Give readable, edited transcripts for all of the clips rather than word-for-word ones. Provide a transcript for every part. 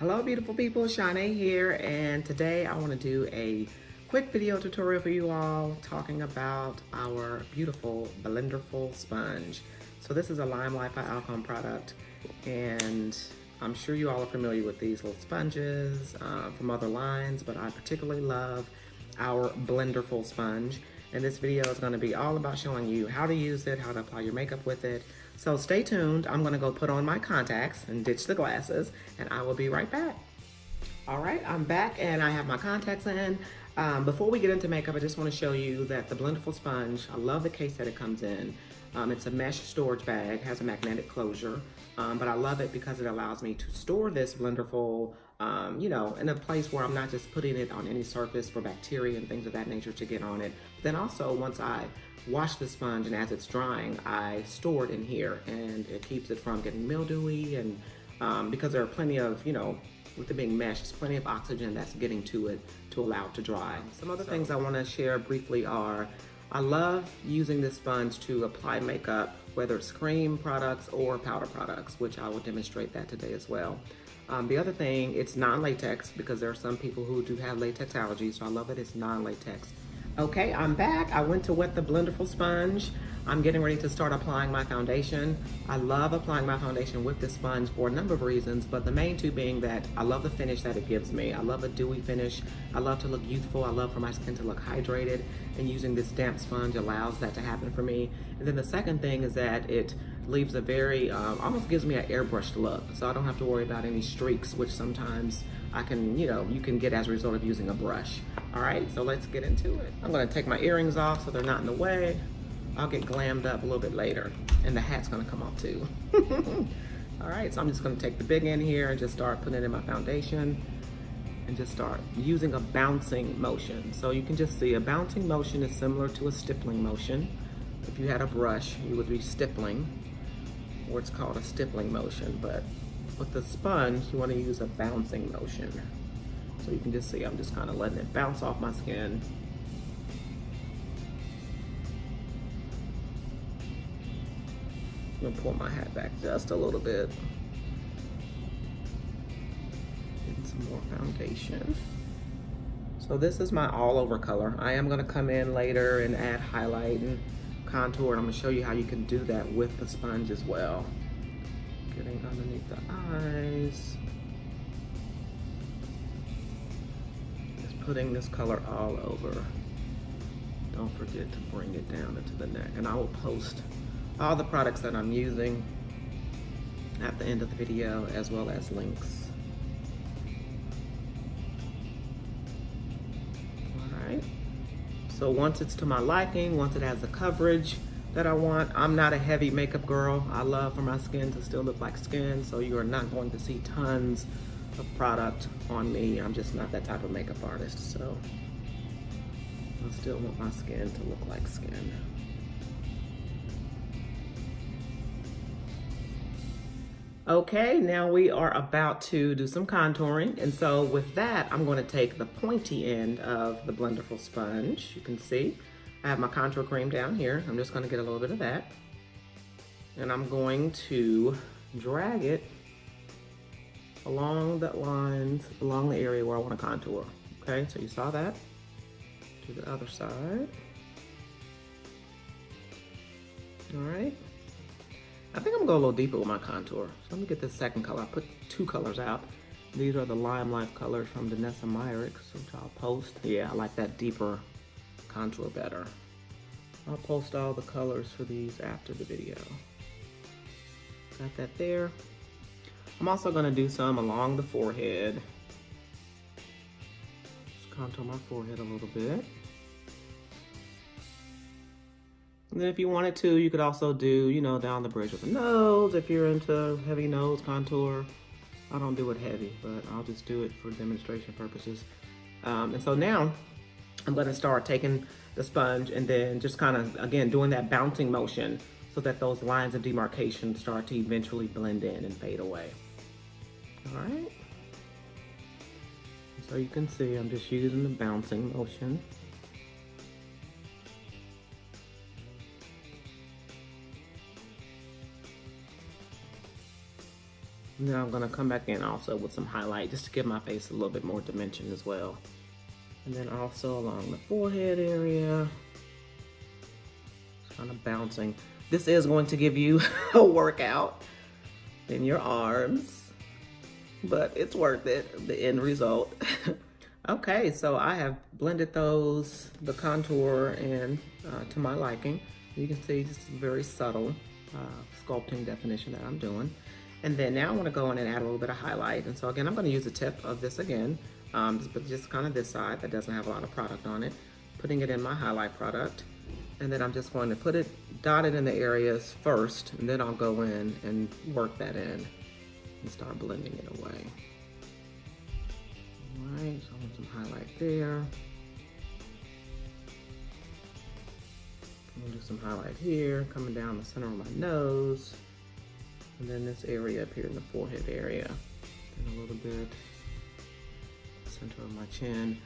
Hello beautiful people, Shauné here, and today I want to do a quick video tutorial for you all talking about our beautiful Blenderful sponge. So this is a LimeLife by Alcone product, and I'm sure you all are familiar with these little sponges from other lines, but I particularly love our Blenderful sponge. And this video is going to be all about showing you how to use it, how to apply your makeup with it. So stay tuned. I'm going to go put on my contacts and ditch the glasses, and I will be right back. All right, I'm back and I have my contacts in. Before we get into makeup, I just want to show you that the Blendeful sponge, I love the case that it comes in. It's a mesh storage bag, has a magnetic closure, but I love it because it allows me to store this Blenderful, you know, in a place where I'm not just putting it on any surface for bacteria and things of that nature to get on it. Then also, once I wash the sponge and as it's drying, I store it in here, and it keeps it from getting mildewy, and because there are plenty of, you know, with it being mesh, there's plenty of oxygen that's getting to it to allow it to dry. Some other things I want to share briefly are, I love using this sponge to apply makeup, whether it's cream products or powder products, which I will demonstrate that today as well. The other thing, it's non-latex because there are some people who do have latex allergies, so I love that it's non-latex. Okay, I'm back. I went to wet the Blenderful sponge. I'm getting ready to start applying my foundation. I love applying my foundation with this sponge for a number of reasons, but the main two being that I love the finish that it gives me. I love a dewy finish. I love to look youthful. I love for my skin to look hydrated, and using this damp sponge allows that to happen for me. And then the second thing is that it leaves a very, almost gives me an airbrushed look, so I don't have to worry about any streaks, which sometimes I can, you know, you can get as a result of using a brush. All right, so let's get into it. I'm gonna take my earrings off so they're not in the way. I'll get glammed up a little bit later, and the hat's gonna come off too. All right, so I'm just gonna take the big end here and just start putting it in my foundation and just start using a bouncing motion. So you can just see a bouncing motion is similar to a stippling motion. If you had a brush, you would be stippling, or it's called a stippling motion, but with the sponge, you wanna use a bouncing motion. So you can just see, I'm just kind of letting it bounce off my skin. I'm gonna pull my hat back just a little bit. Getting some more foundation. So this is my all over color. I am gonna come in later and add highlight and contour, and I'm gonna show you how you can do that with the sponge as well. Getting underneath the eyes. Putting this color all over. Don't forget to bring it down into the neck. And I will post all the products that I'm using at the end of the video, as well as links. All right. So once it's to my liking, once it has the coverage that I want, I'm not a heavy makeup girl. I love for my skin to still look like skin, so you are not going to see tons of product on me. I'm just not that type of makeup artist, so I still want my skin to look like skin. Okay, now we are about to do some contouring, and so with that, I'm going to take the pointy end of the Blenderful sponge. You can see I have my contour cream down here. I'm just going to get a little bit of that, and I'm going to drag it along the lines, along the area where I want to contour. Okay, so you saw that. To the other side. All right. I think I'm gonna go a little deeper with my contour. So let me get this second color. I put two colors out. These are the LimeLife colors from Danessa Myricks, which I'll post. Yeah, I like that deeper contour better. I'll post all the colors for these after the video. Got that there. I'm also gonna do some along the forehead. Just contour my forehead a little bit. And then if you wanted to, you could also do, you know, down the bridge of the nose if you're into heavy nose contour. I don't do it heavy, but I'll just do it for demonstration purposes. And so now I'm gonna start taking the sponge and then just kind of, again, doing that bouncing motion so that those lines of demarcation start to eventually blend in and fade away. All right. So you can see I'm just using the bouncing motion. And then I'm gonna come back in also with some highlight just to give my face a little bit more dimension as well. And then also along the forehead area, kind of bouncing. This is going to give you a workout in your arms, but it's worth it, the end result. Okay, so I have blended the contour in to my liking. You can see just very subtle sculpting definition that I'm doing. And then now I want to go in and add a little bit of highlight. And so again, I'm going to use the tip of this again, but just kind of this side that doesn't have a lot of product on it, putting it in my highlight product. And then I'm just going to dot it in the areas first, and then I'll go in and work that in and start blending it away. All right, so I want some highlight there. I'm gonna do some highlight here, coming down the center of my nose. And then this area up here in the forehead area. And a little bit, center of my chin.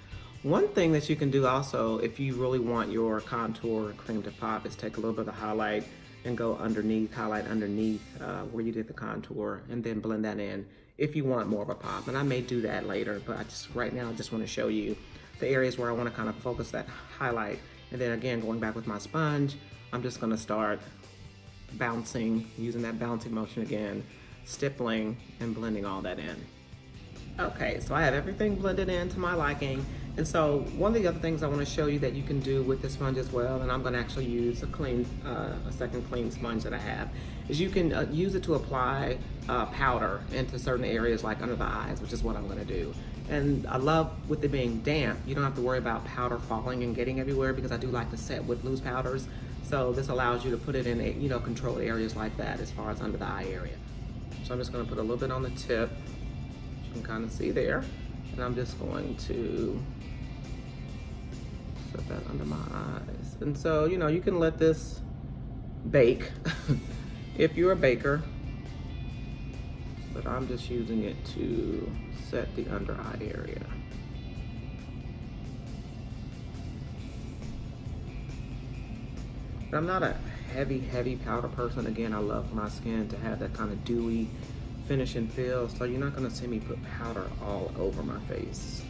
One thing that you can do also, if you really want your contour cream to pop, is take a little bit of highlight and go underneath, highlight underneath where you did the contour, and then blend that in if you want more of a pop. And I may do that later, but right now I just want to show you the areas where I want to kind of focus that highlight. And then again, going back with my sponge, I'm just going to start bouncing, using that bouncing motion again, stippling and blending all that in. Okay, so I have everything blended in to my liking. And so one of the other things I want to show you that you can do with this sponge as well, and I'm going to actually use a second clean sponge that I have, is you can use it to apply powder into certain areas like under the eyes, which is what I'm going to do. And I love with it being damp, you don't have to worry about powder falling and getting everywhere, because I do like to set with loose powders. So this allows you to put it in, controlled areas like that as far as under the eye area. So I'm just going to put a little bit on the tip, which you can kind of see there. And I'm just going to set that under my eyes. And so, you can let this bake if you're a baker, but I'm just using it to set the under eye area. But I'm not a heavy powder person. Again, I love my skin to have that kind of dewy finish and feel, so you're not gonna see me put powder all over my face.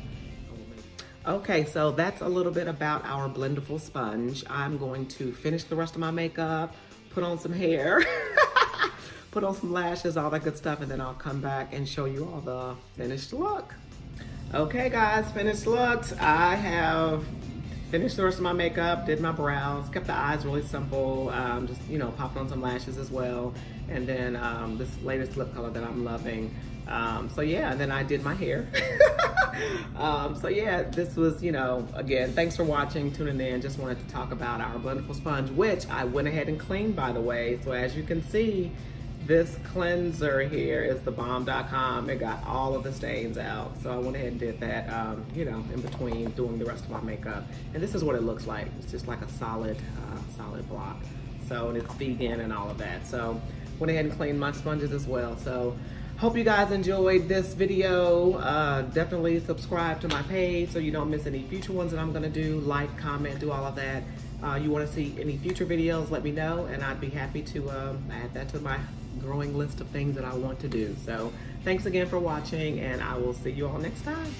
Okay, so that's a little bit about our Blendeful sponge. I'm going to finish the rest of my makeup, put on some hair, put on some lashes, all that good stuff, and then I'll come back and show you all the finished look. Okay guys, finished looks. I have finished the rest of my makeup, did my brows, kept the eyes really simple, just, popped on some lashes as well. And then this latest lip color that I'm loving. So yeah, and then I did my hair. So yeah, this was, again, thanks for watching, tuning in. Just wanted to talk about our Blendeful sponge, which I went ahead and cleaned, by the way. So as you can see, this cleanser here is the bomb.com. It got all of the stains out. So I went ahead and did that, in between doing the rest of my makeup. And this is what it looks like. It's just like a solid block. So, and it's vegan and all of that. So went ahead and cleaned my sponges as well. So hope you guys enjoyed this video. Definitely subscribe to my page so you don't miss any future ones that I'm gonna do. Like, comment, do all of that. You wanna see any future videos, let me know, and I'd be happy to add that to my growing list of things that I want to do. So thanks again for watching, and I will see you all next time.